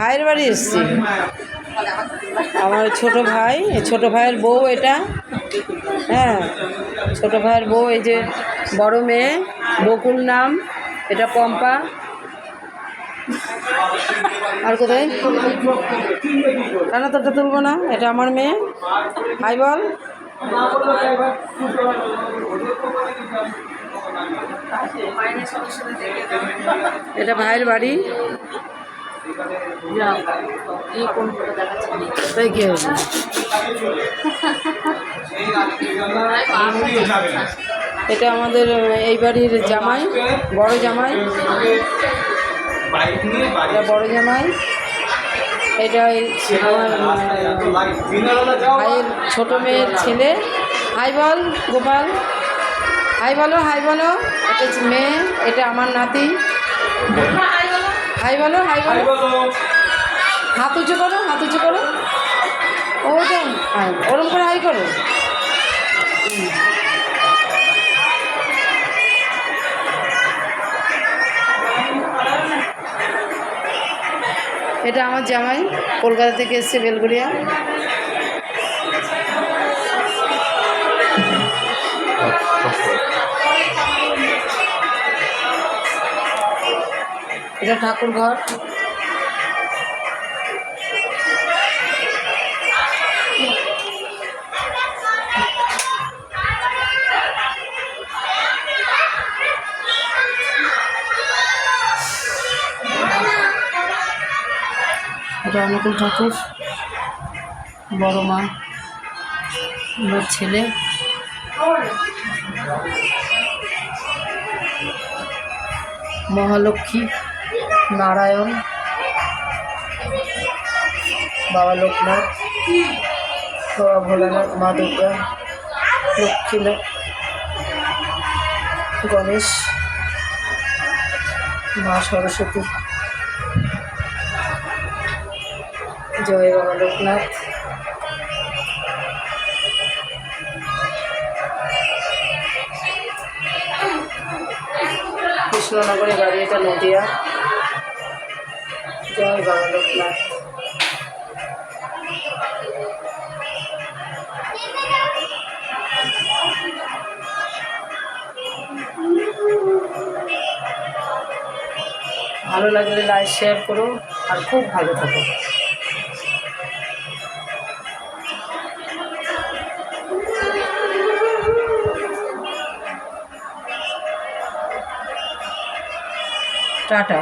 ভাইয়ের বাড়ি এসেছি। আমার ছোট ভাই, ছোট ভাইয়ের বউ এটা। হ্যাঁ, ছোট ভাইয়ের বউ। এই যে বড় মেয়ে বকুল নাম, এটা পম্পা। আর কোথায় কেন তোরটা তুলবো না? এটা আমার মেয়ে। হাই বল। এটা ভাইয়ের বাড়ি। তাই কি হয়েছে? এটা আমাদের এই বাড়ির জামাই, বড় জামাই। এটা বড় জামাই। এটা আমার ভাইয়ের ছোট মেয়ের ছেলে। হাই বল গোপাল, হাই বলো, হাই বলো। এটা মেয়ে, এটা আমার নাতি। হাই বলো, হাই বলো। হাত উঁচু করো, হাত উঁচু করো। ওটা ওরম করে হাই করো। এটা আমার জামাই, কলকাতা থেকে এসছে, বেলগুড়িয়া। এটা ঠাকুর ঘর। এটা অনুকূল ঠাকুর, বড় মা, আমার ছেলে। মহালক্ষ্মী, নারায়ণ, বাবা লোকনাথ, বাবা ভোলানাথ, মা দুর্গা, লক্ষ্মীনাথ, গণেশ, মা সরস্বতী, জয় বাবা লোকনাথ। কৃষ্ণনগরে বাড়ি, এটা নদিয়া। জয় বাবা লোকনাথ। ভালো লাগলে লাইক শেয়ার করো, আর খুব ভালো থাকো। টাটা।